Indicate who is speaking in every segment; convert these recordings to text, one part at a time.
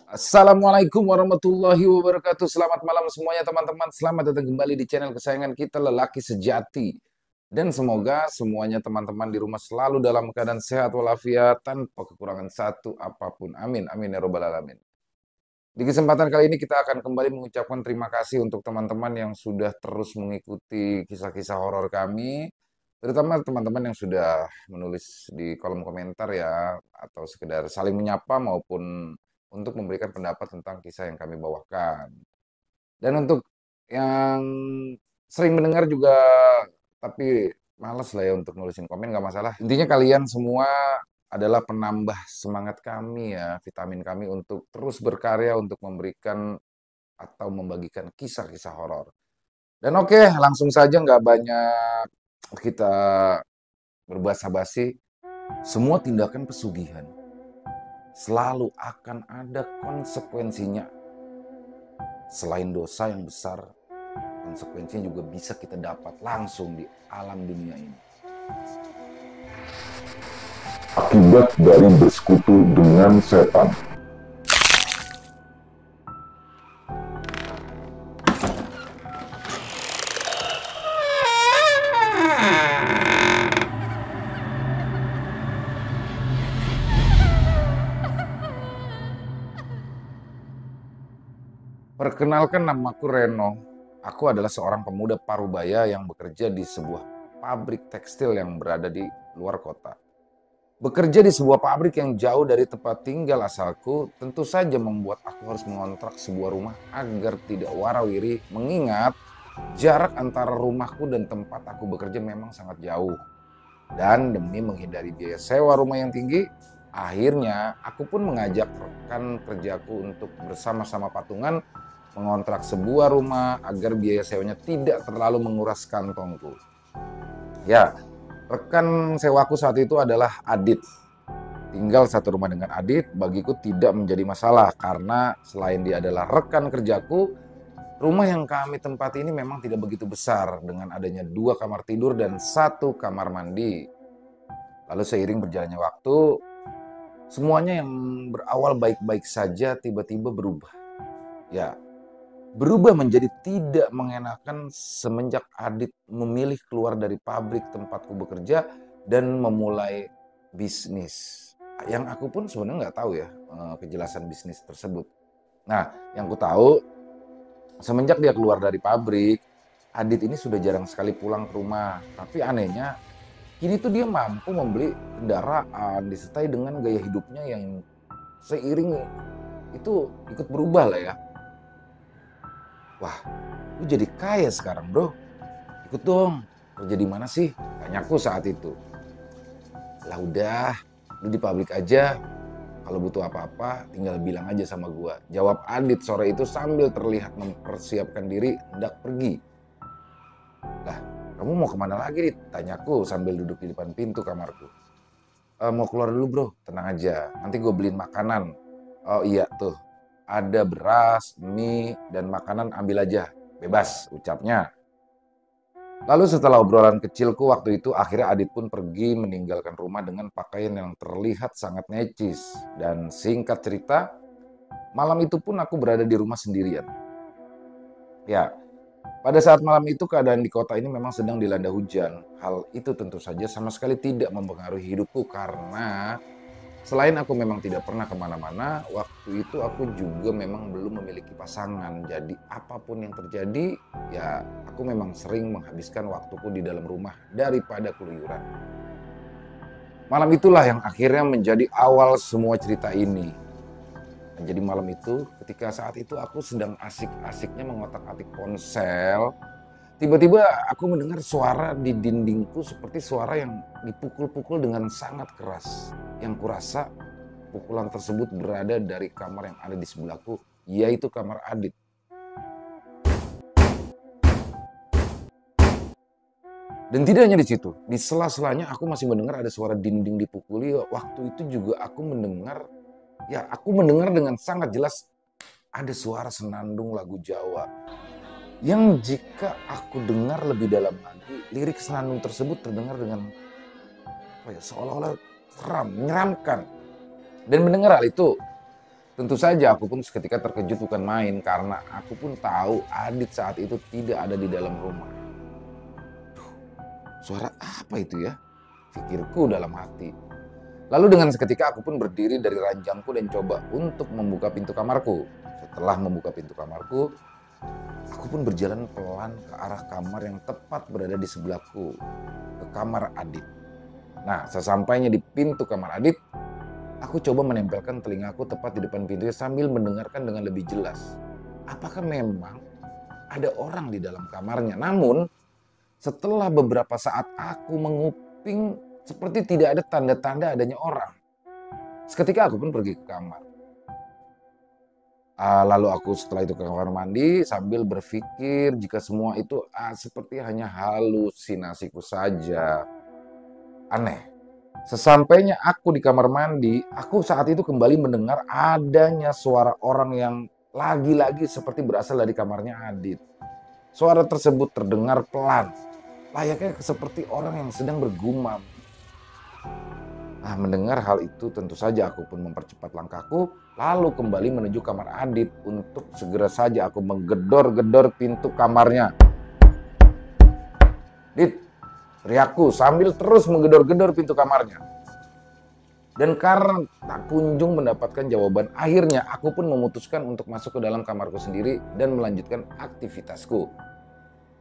Speaker 1: Assalamualaikum warahmatullahi wabarakatuh. Selamat malam semuanya teman-teman. Selamat datang kembali di channel kesayangan kita, Lelaki Sejati. Dan semoga semuanya teman-teman di rumah selalu dalam keadaan sehat walafiat tanpa kekurangan satu apapun. Amin. Amin ya robbal alamin. Di kesempatan kali ini kita akan kembali mengucapkan terima kasih untuk teman-teman yang sudah terus mengikuti kisah-kisah horor kami. Terutama teman-teman yang sudah menulis di kolom komentar ya, atau sekedar saling menyapa maupun untuk memberikan pendapat tentang kisah yang kami bawakan. Dan untuk yang sering mendengar juga, tapi males lah ya untuk nulisin komen, nggak masalah. Intinya kalian semua adalah penambah semangat kami ya, vitamin kami untuk terus berkarya untuk memberikan atau membagikan kisah-kisah horor. Dan oke, langsung saja nggak banyak kita berbasa-basi. Semua tindakan pesugihan selalu akan ada konsekuensinya. Selain dosa yang besar, konsekuensinya juga bisa kita dapat langsung di alam dunia ini.
Speaker 2: Akibat dari bersekutu dengan setan.
Speaker 1: Perkenalkan, namaku Reno. Aku adalah seorang pemuda parubaya yang bekerja di sebuah pabrik tekstil yang berada di luar kota. Bekerja di sebuah pabrik yang jauh dari tempat tinggal asalku tentu saja membuat aku harus mengontrak sebuah rumah agar tidak warawiri, mengingat jarak antara rumahku dan tempat aku bekerja memang sangat jauh. Dan demi menghindari biaya sewa rumah yang tinggi, akhirnya aku pun mengajak rekan kerjaku untuk bersama-sama patungan mengontrak sebuah rumah agar biaya sewanya tidak terlalu menguras kantongku. Ya, rekan sewaku saat itu adalah Adit. Tinggal satu rumah dengan Adit bagiku tidak menjadi masalah karena selain dia adalah rekan kerjaku, rumah yang kami tempati ini memang tidak begitu besar dengan adanya 2 kamar tidur dan 1 kamar mandi. Lalu seiring berjalannya waktu, semuanya yang berawal baik-baik saja tiba-tiba berubah. Ya, berubah menjadi tidak mengenakan semenjak Adit memilih keluar dari pabrik tempatku bekerja dan memulai bisnis. Yang aku pun sebenarnya nggak tahu ya kejelasan bisnis tersebut. Nah, yang ku tahu semenjak dia keluar dari pabrik, Adit ini sudah jarang sekali pulang ke rumah. Tapi anehnya, kini tuh dia mampu membeli kendaraan disertai dengan gaya hidupnya yang seiring itu ikut berubah lah ya. Wah, lu jadi kaya sekarang bro. Ikut dong, kerja di mana sih? Tanyaku saat itu. Lah udah, lu di pabrik aja. Kalau butuh apa-apa, tinggal bilang aja sama gua. Jawab Adit sore itu sambil terlihat mempersiapkan diri hendak pergi. Lah, kamu mau kemana lagi, Dit? Tanyaku sambil duduk di depan pintu kamarku. Mau keluar dulu bro, tenang aja. Nanti gue beliin makanan. Oh iya tuh, ada beras, mie, dan makanan ambil aja. Bebas, ucapnya. Lalu setelah obrolan kecilku waktu itu, akhirnya Adit pun pergi meninggalkan rumah dengan pakaian yang terlihat sangat necis. Dan singkat cerita, malam itu pun aku berada di rumah sendirian. Ya, pada saat malam itu keadaan di kota ini memang sedang dilanda hujan. Hal itu tentu saja sama sekali tidak mempengaruhi hidupku karena selain aku memang tidak pernah kemana-mana, waktu itu aku juga memang belum memiliki pasangan. Jadi apapun yang terjadi, ya aku memang sering menghabiskan waktuku di dalam rumah daripada keluyuran. Malam itulah yang akhirnya menjadi awal semua cerita ini. Jadi malam itu, ketika saat itu aku sedang asik-asiknya mengotak-atik ponsel, tiba-tiba aku mendengar suara di dindingku seperti suara yang dipukul-pukul dengan sangat keras. Yang kurasa pukulan tersebut berada dari kamar yang ada di sebelahku, yaitu kamar Adit. Dan tidak hanya di situ, di sela-selanya aku masih mendengar ada suara dinding dipukuli. Waktu itu juga aku mendengar dengan sangat jelas ada suara senandung lagu Jawa. Yang jika aku dengar lebih dalam lagi, lirik senandung tersebut terdengar dengan seolah-olah seram, menyeramkan. Dan mendengar hal itu, Tentu saja aku pun seketika terkejut bukan main karena aku pun tahu Adit saat itu tidak ada di dalam rumah. Suara apa itu ya? Pikirku dalam hati. Lalu dengan seketika aku pun berdiri dari ranjangku dan coba untuk membuka pintu kamarku. Setelah membuka pintu kamarku, aku pun berjalan pelan ke arah kamar yang tepat berada di sebelahku, ke kamar Adit. Nah, sesampainya di pintu kamar Adit, aku coba menempelkan telingaku tepat di depan pintunya sambil mendengarkan dengan lebih jelas. Apakah memang ada orang di dalam kamarnya? Namun, setelah beberapa saat aku menguping, seperti tidak ada tanda-tanda adanya orang. Seketika aku pun pergi ke kamar. Lalu aku setelah itu ke kamar mandi sambil berpikir jika semua itu seperti hanya halusinasiku saja. Aneh. Sesampainya aku di kamar mandi, aku saat itu kembali mendengar adanya suara orang yang lagi-lagi seperti berasal dari kamarnya Adit. Suara tersebut terdengar pelan, layaknya seperti orang yang sedang bergumam. Mendengar hal itu tentu saja aku pun mempercepat langkahku, lalu kembali menuju kamar Adit untuk segera saja aku menggedor-gedor pintu kamarnya. Dit, teriakku sambil terus menggedor-gedor pintu kamarnya. Dan karena tak kunjung mendapatkan jawaban, akhirnya aku pun memutuskan untuk masuk ke dalam kamarku sendiri dan melanjutkan aktivitasku.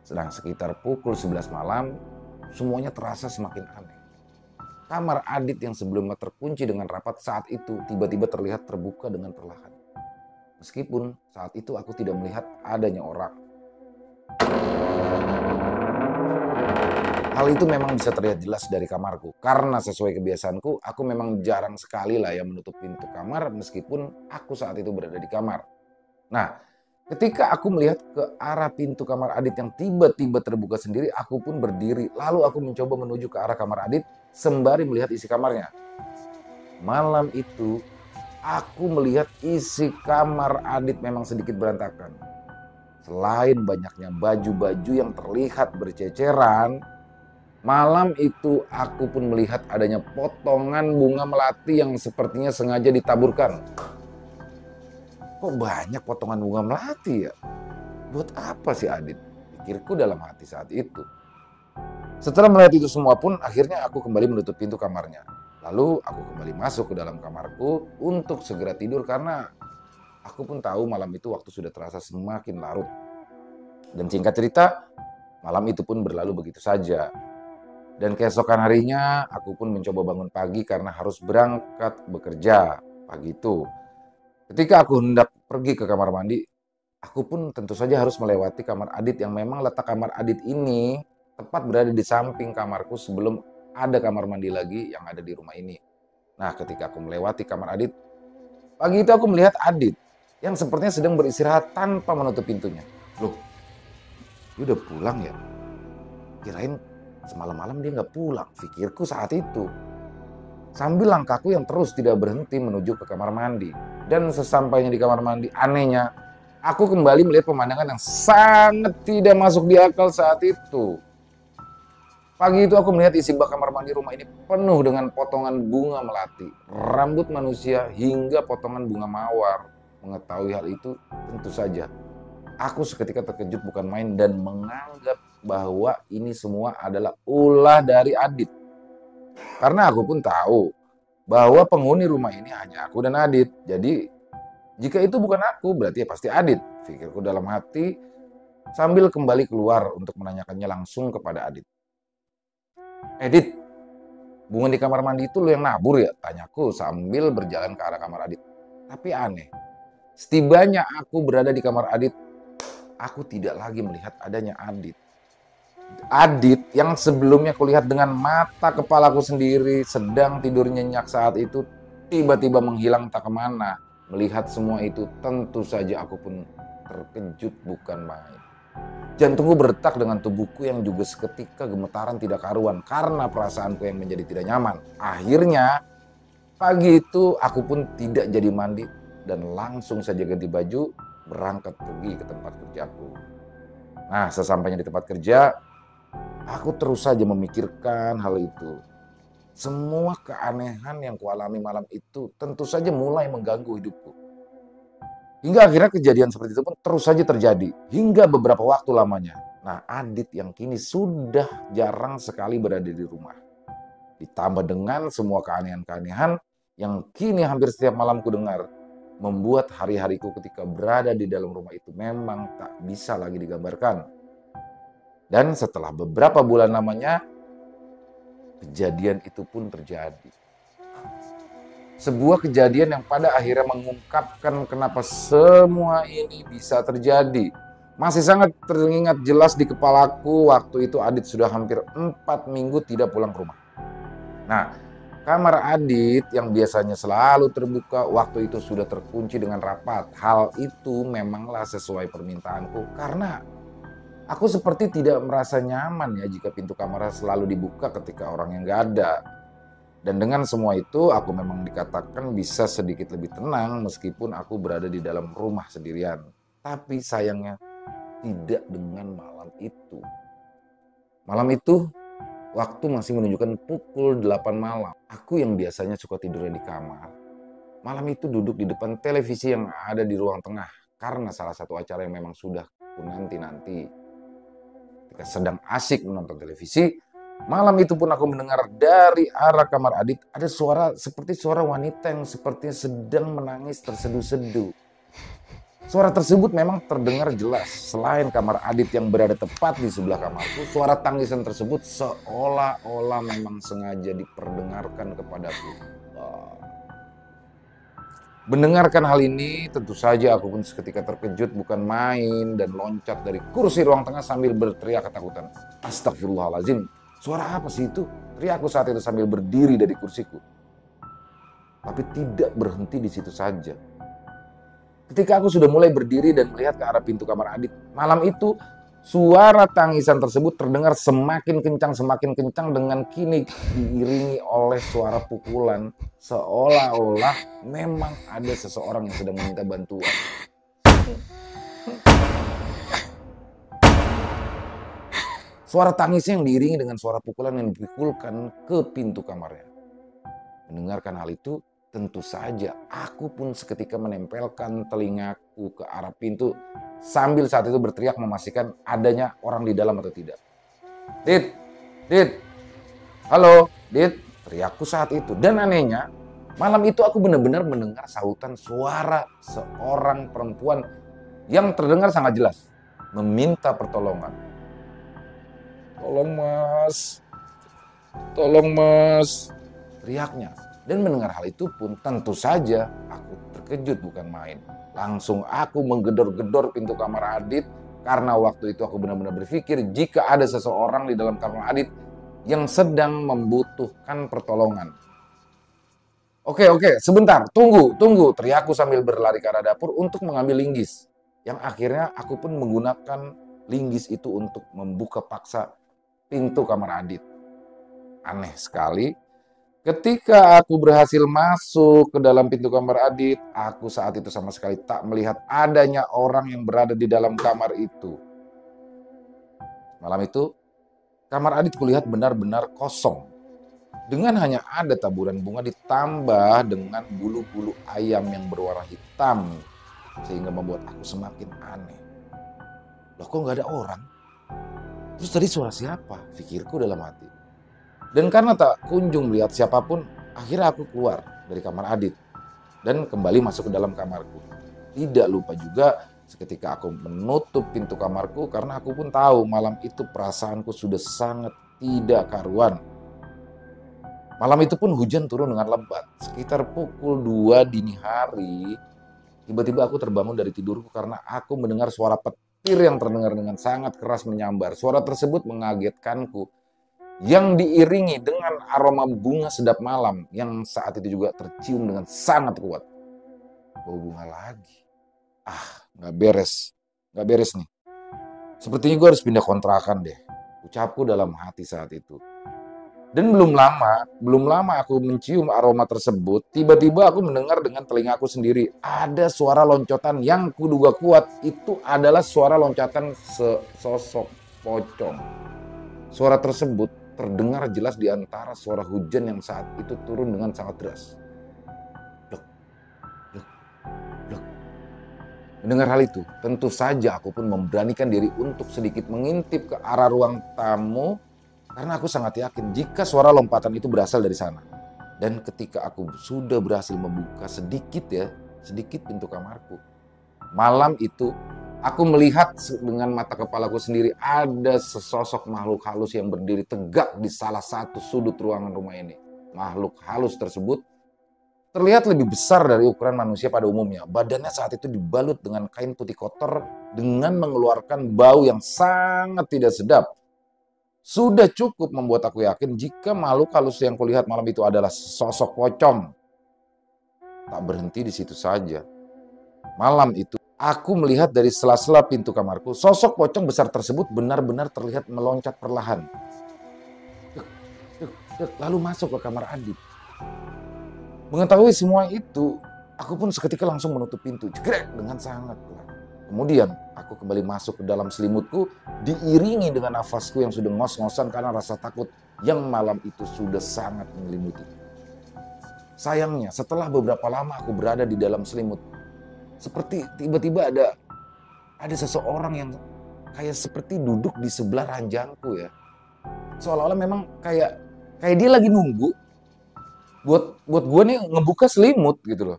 Speaker 1: Sedang sekitar pukul 11 malam, semuanya terasa semakin aneh. Kamar Adit yang sebelumnya terkunci dengan rapat saat itu tiba-tiba terlihat terbuka dengan perlahan. Meskipun saat itu aku tidak melihat adanya orang. Hal itu memang bisa terlihat jelas dari kamarku. Karena sesuai kebiasaanku, aku memang jarang sekali lah ya menutup pintu kamar meskipun aku saat itu berada di kamar. Nah, ketika aku melihat ke arah pintu kamar Adit yang tiba-tiba terbuka sendiri, aku pun berdiri. Lalu aku mencoba menuju ke arah kamar Adit sembari melihat isi kamarnya. Malam itu, aku melihat isi kamar Adit memang sedikit berantakan. Selain banyaknya baju-baju yang terlihat berceceran, malam itu aku pun melihat adanya potongan bunga melati yang sepertinya sengaja ditaburkan. Kok banyak potongan bunga melati ya? Buat apa sih Adit? Pikirku dalam hati saat itu. Setelah melihat itu semua pun akhirnya aku kembali menutup pintu kamarnya. Lalu aku kembali masuk ke dalam kamarku untuk segera tidur karena aku pun tahu malam itu waktu sudah terasa semakin larut. Dan singkat cerita, malam itu pun berlalu begitu saja. Dan keesokan harinya aku pun mencoba bangun pagi karena harus berangkat bekerja pagi itu. Ketika aku hendak pergi ke kamar mandi, aku pun tentu saja harus melewati kamar Adit yang memang letak kamar Adit ini tepat berada di samping kamarku sebelum ada kamar mandi lagi yang ada di rumah ini. Nah, ketika aku melewati kamar Adit, pagi itu aku melihat Adit yang sepertinya sedang beristirahat tanpa menutup pintunya. Loh, dia udah pulang ya? Kirain semalam-malam dia nggak pulang, pikirku saat itu. Sambil langkahku yang terus tidak berhenti menuju ke kamar mandi. Dan sesampainya di kamar mandi, anehnya, aku kembali melihat pemandangan yang sangat tidak masuk di akal saat itu. Pagi itu aku melihat isi bak kamar mandi rumah ini penuh dengan potongan bunga melati, rambut manusia, hingga potongan bunga mawar. Mengetahui hal itu, tentu saja aku seketika terkejut bukan main dan menganggap bahwa ini semua adalah ulah dari Adit. Karena aku pun tahu bahwa penghuni rumah ini hanya aku dan Adit. Jadi jika itu bukan aku berarti ya pasti Adit, pikirku dalam hati sambil kembali keluar untuk menanyakannya langsung kepada Adit. Dit, bunga di kamar mandi itu lo yang nabur ya? Tanyaku sambil berjalan ke arah kamar Adit. Tapi aneh, setibanya aku berada di kamar Adit, aku tidak lagi melihat adanya Adit. Adit yang sebelumnya kulihat dengan mata kepalaku sendiri sedang tidur nyenyak saat itu tiba-tiba menghilang tak kemana. Melihat semua itu tentu saja aku pun terkejut bukan main. Jantungku berdetak dengan tubuhku yang juga seketika gemetaran tidak karuan karena perasaanku yang menjadi tidak nyaman. Akhirnya pagi itu aku pun tidak jadi mandi dan langsung saja ganti baju berangkat pergi ke tempat kerjaku. Nah, sesampainya di tempat kerja, aku terus saja memikirkan hal itu. Semua keanehan yang kualami malam itu tentu saja mulai mengganggu hidupku. Hingga akhirnya kejadian seperti itu pun terus saja terjadi. Hingga beberapa waktu lamanya. Nah, Adit yang kini sudah jarang sekali berada di rumah. Ditambah dengan semua keanehan-keanehan yang kini hampir setiap malam ku dengar. Membuat hari-hariku ketika berada di dalam rumah itu memang tak bisa lagi digambarkan. Dan setelah beberapa bulan lamanya, kejadian itu pun terjadi. Sebuah kejadian yang pada akhirnya mengungkapkan kenapa semua ini bisa terjadi. Masih sangat teringat jelas di kepalaku waktu itu Adit sudah hampir 4 minggu tidak pulang ke rumah. Nah, kamar Adit yang biasanya selalu terbuka waktu itu sudah terkunci dengan rapat. Hal itu memanglah sesuai permintaanku karena aku seperti tidak merasa nyaman ya jika pintu kamar selalu dibuka ketika orang yang gak ada. Dan dengan semua itu aku memang dikatakan bisa sedikit lebih tenang meskipun aku berada di dalam rumah sendirian. Tapi sayangnya tidak dengan malam itu. Malam itu waktu masih menunjukkan pukul 8 malam. Aku yang biasanya suka tidurnya di kamar. Malam itu duduk di depan televisi yang ada di ruang tengah. Karena salah satu acara yang memang sudah ku nanti-nanti. Ketika sedang asik menonton televisi, malam itu pun aku mendengar dari arah kamar Adit ada suara seperti suara wanita yang sepertinya sedang menangis terseduh-seduh. Suara tersebut memang terdengar jelas. Selain kamar Adit yang berada tepat di sebelah kamarku, suara tangisan tersebut seolah-olah memang sengaja diperdengarkan kepadaku. Mendengarkan hal ini, tentu saja aku pun seketika terkejut bukan main dan loncat dari kursi ruang tengah sambil berteriak ketakutan. Astagfirullahaladzim, suara apa sih itu? Teriakku saat itu sambil berdiri dari kursiku. Tapi tidak berhenti di situ saja. Ketika aku sudah mulai berdiri dan melihat ke arah pintu kamar Adit, malam itu suara tangisan tersebut terdengar semakin kencang dengan kini diiringi oleh suara pukulan seolah-olah memang ada seseorang yang sedang meminta bantuan. Suara tangisnya yang diiringi dengan suara pukulan yang dipukulkan ke pintu kamarnya. Mendengarkan hal itu, tentu saja aku pun seketika menempelkan telingaku ke arah pintu sambil saat itu berteriak memastikan adanya orang di dalam atau tidak. Dit, halo, Dit, teriakku saat itu. Dan anehnya, malam itu aku benar-benar mendengar sautan suara seorang perempuan yang terdengar sangat jelas, meminta pertolongan. Tolong mas, teriaknya. Dan mendengar hal itu pun tentu saja aku terkejut bukan main. Langsung aku menggedor-gedor pintu kamar Adit karena waktu itu aku benar-benar berpikir jika ada seseorang di dalam kamar Adit yang sedang membutuhkan pertolongan. Oke, sebentar, tunggu, teriakku sambil berlari ke arah dapur untuk mengambil linggis. Yang akhirnya aku pun menggunakan linggis itu untuk membuka paksa pintu kamar Adit. Aneh sekali. Ketika aku berhasil masuk ke dalam pintu kamar Adit, aku saat itu sama sekali tak melihat adanya orang yang berada di dalam kamar itu. Malam itu, kamar Adit kulihat benar-benar kosong. Dengan hanya ada taburan bunga ditambah dengan bulu-bulu ayam yang berwarna hitam. Sehingga membuat aku semakin aneh. Loh kok gak ada orang? Terus tadi suara siapa? Pikirku dalam hati. Dan karena tak kunjung melihat siapapun, akhirnya aku keluar dari kamar Adit dan kembali masuk ke dalam kamarku. Tidak lupa juga seketika aku menutup pintu kamarku karena aku pun tahu malam itu perasaanku sudah sangat tidak karuan. Malam itu pun hujan turun dengan lebat. Sekitar pukul 2 dini hari, tiba-tiba aku terbangun dari tidurku karena aku mendengar suara petir yang terdengar dengan sangat keras menyambar. Suara tersebut mengagetkanku, yang diiringi dengan aroma bunga sedap malam yang saat itu juga tercium dengan sangat kuat. Bau bunga lagi. Gak beres nih. Sepertinya gue harus pindah kontrakan deh, ucapku dalam hati saat itu. Dan belum lama aku mencium aroma tersebut, tiba-tiba aku mendengar dengan telingaku sendiri ada suara loncotan yang kuduga kuat itu adalah suara loncatan sesosok pocong. Suara tersebut terdengar jelas di antara suara hujan yang saat itu turun dengan sangat deras. Blek. Mendengar hal itu, tentu saja aku pun memberanikan diri untuk sedikit mengintip ke arah ruang tamu karena aku sangat yakin jika suara lompatan itu berasal dari sana. Dan ketika aku sudah berhasil membuka sedikit pintu kamarku, malam itu aku melihat dengan mata kepalaku sendiri ada sesosok makhluk halus yang berdiri tegak di salah satu sudut ruangan rumah ini. Makhluk halus tersebut terlihat lebih besar dari ukuran manusia pada umumnya. Badannya saat itu dibalut dengan kain putih kotor dengan mengeluarkan bau yang sangat tidak sedap. Sudah cukup membuat aku yakin jika makhluk halus yang kulihat malam itu adalah sosok pocong. Tak berhenti di situ saja. Malam itu aku melihat dari sela-sela pintu kamarku, sosok pocong besar tersebut benar-benar terlihat meloncat perlahan. Lalu masuk ke kamar Adit. Mengetahui semua itu, aku pun seketika langsung menutup pintu, jegrek dengan sangat pelan. Kemudian aku kembali masuk ke dalam selimutku, diiringi dengan nafasku yang sudah ngos-ngosan karena rasa takut yang malam itu sudah sangat menyelimuti. Sayangnya, setelah beberapa lama aku berada di dalam selimut, seperti tiba-tiba ada seseorang yang kayak seperti duduk di sebelah ranjangku ya. Seolah-olah memang kayak dia lagi nunggu buat gue nih ngebuka selimut gitu loh.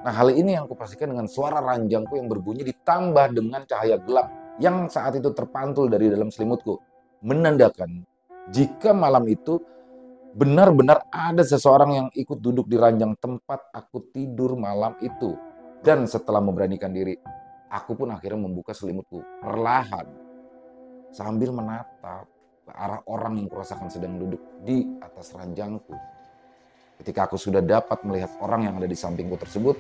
Speaker 1: Nah, hal ini yang aku pastikan dengan suara ranjangku yang berbunyi ditambah dengan cahaya gelap yang saat itu terpantul dari dalam selimutku. Menandakan jika malam itu benar-benar ada seseorang yang ikut duduk di ranjang tempat aku tidur malam itu. Dan setelah memberanikan diri, aku pun akhirnya membuka selimutku perlahan sambil menatap ke arah orang yang kurasakan sedang duduk di atas ranjangku. Ketika aku sudah dapat melihat orang yang ada di sampingku tersebut,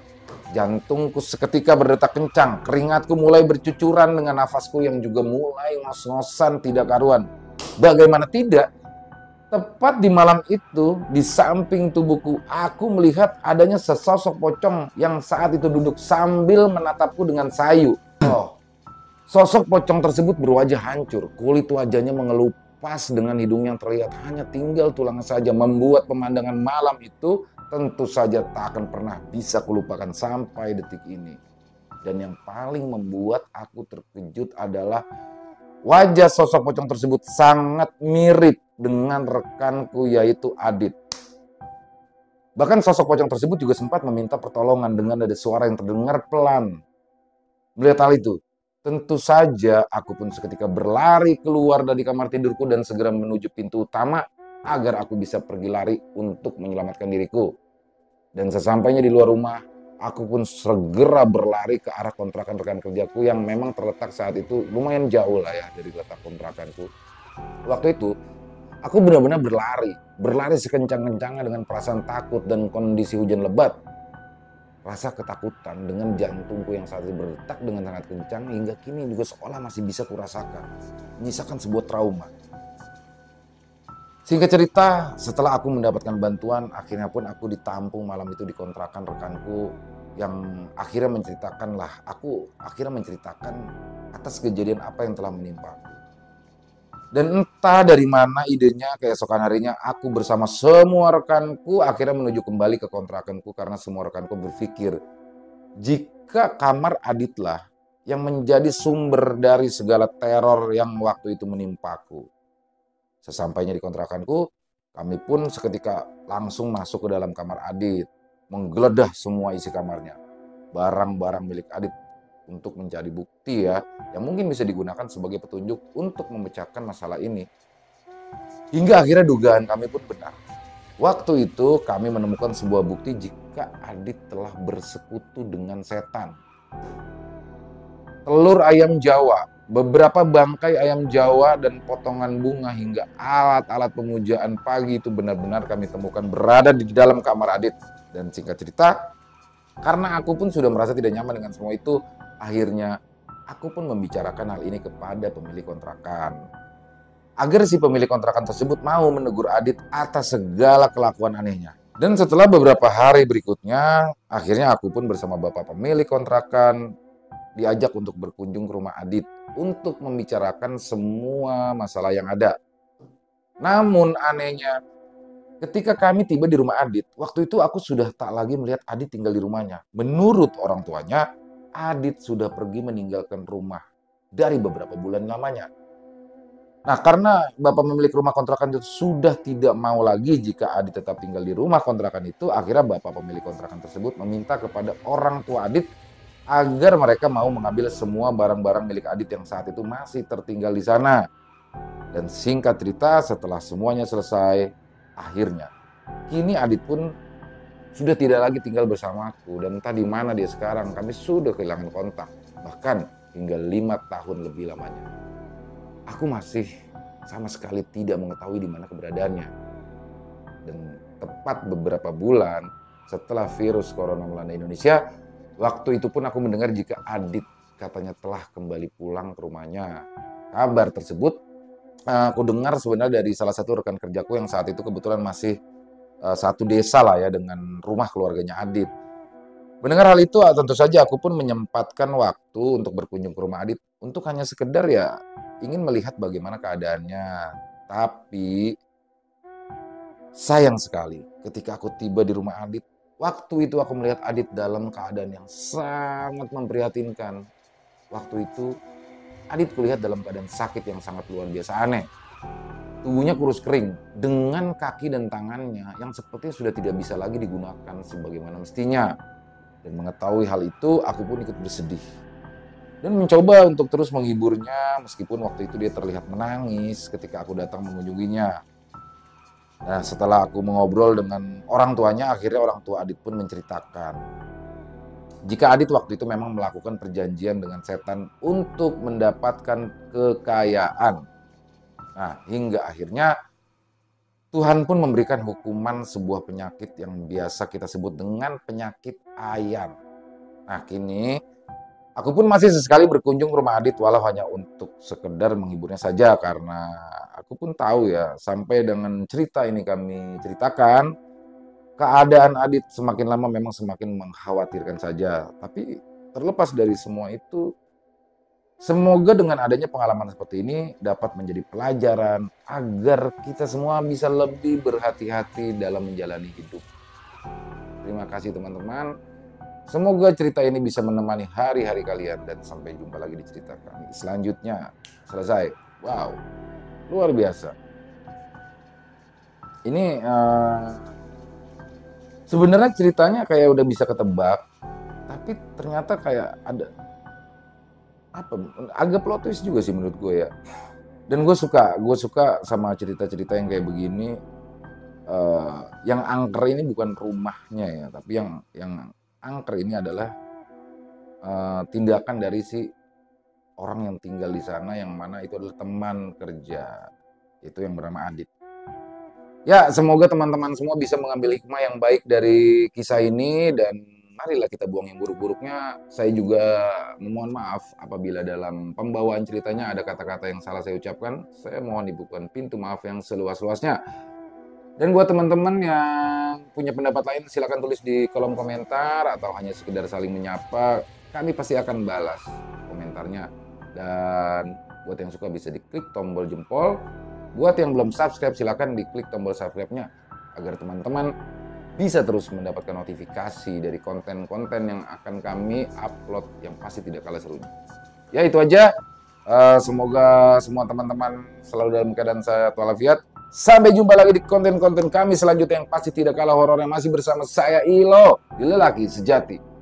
Speaker 1: jantungku seketika berdetak kencang, keringatku mulai bercucuran dengan nafasku yang juga mulai ngos-ngosan tidak karuan. Bagaimana tidak, tepat di malam itu, di samping tubuhku, aku melihat adanya sesosok pocong yang saat itu duduk sambil menatapku dengan sayu. Sosok pocong tersebut berwajah hancur, kulit wajahnya mengelupas dengan hidung yang terlihat hanya tinggal tulangnya saja, membuat pemandangan malam itu tentu saja tak akan pernah bisa kulupakan sampai detik ini. Dan yang paling membuat aku terkejut adalah wajah sosok pocong tersebut sangat mirip dengan rekanku yaitu Adit. Bahkan sosok pocong tersebut juga sempat meminta pertolongan dengan ada suara yang terdengar pelan. Melihat hal itu, tentu saja aku pun seketika berlari keluar dari kamar tidurku dan segera menuju pintu utama agar aku bisa pergi lari untuk menyelamatkan diriku. Dan sesampainya di luar rumah, aku pun segera berlari ke arah kontrakan rekan kerjaku yang memang terletak saat itu lumayan jauh lah ya dari letak kontrakanku. Waktu itu, aku benar-benar berlari sekencang-kencangnya dengan perasaan takut dan kondisi hujan lebat. Rasa ketakutan dengan jantungku yang saat itu berdetak dengan sangat kencang hingga kini juga seolah masih bisa kurasakan, menyisakan sebuah trauma. Singkat cerita, setelah aku mendapatkan bantuan, akhirnya pun aku ditampung malam itu di kontrakan rekanku yang akhirnya menceritakan atas kejadian apa yang telah menimpa aku. Dan entah dari mana idenya, keesokan harinya aku bersama semua rekanku akhirnya menuju kembali ke kontrakanku karena semua rekanku berpikir jika kamar Aditlah yang menjadi sumber dari segala teror yang waktu itu menimpaku. Sesampainya di kontrakanku, kami pun seketika langsung masuk ke dalam kamar Adit, menggeledah semua isi kamarnya. Barang-barang milik Adit untuk mencari bukti ya, yang mungkin bisa digunakan sebagai petunjuk untuk memecahkan masalah ini. Hingga akhirnya dugaan kami pun benar. Waktu itu kami menemukan sebuah bukti jika Adit telah bersekutu dengan setan. Telur ayam Jawa, beberapa bangkai ayam Jawa dan potongan bunga hingga alat-alat pemujaan pagi itu benar-benar kami temukan berada di dalam kamar Adit. Dan singkat cerita, karena aku pun sudah merasa tidak nyaman dengan semua itu, akhirnya aku pun membicarakan hal ini kepada pemilik kontrakan. Agar si pemilik kontrakan tersebut mau menegur Adit atas segala kelakuan anehnya. Dan setelah beberapa hari berikutnya, akhirnya aku pun bersama bapak pemilik kontrakan diajak untuk berkunjung ke rumah Adit untuk membicarakan semua masalah yang ada. Namun anehnya, ketika kami tiba di rumah Adit, waktu itu aku sudah tak lagi melihat Adit tinggal di rumahnya. Menurut orang tuanya, Adit sudah pergi meninggalkan rumah dari beberapa bulan lamanya. Nah, karena bapak pemilik rumah kontrakan itu sudah tidak mau lagi jika Adit tetap tinggal di rumah kontrakan itu, akhirnya bapak pemilik kontrakan tersebut meminta kepada orang tua Adit agar mereka mau mengambil semua barang-barang milik Adit yang saat itu masih tertinggal di sana. Dan singkat cerita, setelah semuanya selesai, akhirnya kini Adit pun sudah tidak lagi tinggal bersamaku, dan entah di mana dia sekarang. Kami sudah kehilangan kontak, bahkan hingga 5 tahun lebih lamanya. Aku masih sama sekali tidak mengetahui di mana keberadaannya. Dan tepat beberapa bulan setelah virus corona melanda Indonesia, waktu itu pun aku mendengar jika Adit katanya telah kembali pulang ke rumahnya. Kabar tersebut aku dengar sebenarnya dari salah satu rekan kerjaku yang saat itu kebetulan masih satu desa lah ya dengan rumah keluarganya Adit. Mendengar hal itu, tentu saja aku pun menyempatkan waktu untuk berkunjung ke rumah Adit untuk hanya sekedar ya ingin melihat bagaimana keadaannya. Tapi sayang sekali ketika aku tiba di rumah Adit, waktu itu aku melihat Adit dalam keadaan yang sangat memprihatinkan. Waktu itu Adit kulihat dalam keadaan sakit yang sangat luar biasa aneh. Tubuhnya kurus kering dengan kaki dan tangannya yang sepertinya sudah tidak bisa lagi digunakan sebagaimana mestinya. Dan mengetahui hal itu, aku pun ikut bersedih. Dan mencoba untuk terus menghiburnya meskipun waktu itu dia terlihat menangis ketika aku datang mengunjunginya. Nah, setelah aku mengobrol dengan orang tuanya, akhirnya orang tua Adit pun menceritakan jika Adit waktu itu memang melakukan perjanjian dengan setan untuk mendapatkan kekayaan. Nah, hingga akhirnya Tuhan pun memberikan hukuman sebuah penyakit yang biasa kita sebut dengan penyakit ayan. Nah, kini aku pun masih sesekali berkunjung ke rumah Adit walau hanya untuk sekedar menghiburnya saja, karena aku pun tahu ya, sampai dengan cerita ini kami ceritakan, keadaan Adit semakin lama memang semakin mengkhawatirkan saja. Tapi terlepas dari semua itu, semoga dengan adanya pengalaman seperti ini dapat menjadi pelajaran agar kita semua bisa lebih berhati-hati dalam menjalani hidup. Terima kasih teman-teman. Semoga cerita ini bisa menemani hari-hari kalian, dan sampai jumpa lagi di cerita kami selanjutnya. Selesai. Wow, luar biasa. Ini sebenarnya ceritanya kayak udah bisa ketebak, tapi ternyata kayak ada agak plot twist juga sih menurut gue ya. Dan gue suka sama cerita-cerita yang kayak begini. Yang angker ini bukan rumahnya ya, tapi yang angker ini adalah tindakan dari si orang yang tinggal di sana, yang mana itu adalah teman kerja, itu yang bernama Adit. Ya, semoga teman-teman semua bisa mengambil hikmah yang baik dari kisah ini, dan marilah kita buang yang buruk-buruknya. Saya juga memohon maaf apabila dalam pembawaan ceritanya ada kata-kata yang salah saya ucapkan. Saya mohon dibukakan pintu maaf yang seluas-luasnya. Dan buat teman-teman yang punya pendapat lain, silakan tulis di kolom komentar atau hanya sekedar saling menyapa. Kami pasti akan balas komentarnya. Dan buat yang suka bisa diklik tombol jempol. Buat yang belum subscribe, silakan diklik tombol subscribe-nya agar teman-teman bisa terus mendapatkan notifikasi dari konten-konten yang akan kami upload yang pasti tidak kalah serunya. Ya, itu aja. Semoga semua teman-teman selalu dalam keadaan sehat walafiat. Sampai jumpa lagi di konten-konten kami selanjutnya yang pasti tidak kalah horornya, masih bersama saya Ilo, di Lelaki Sejati.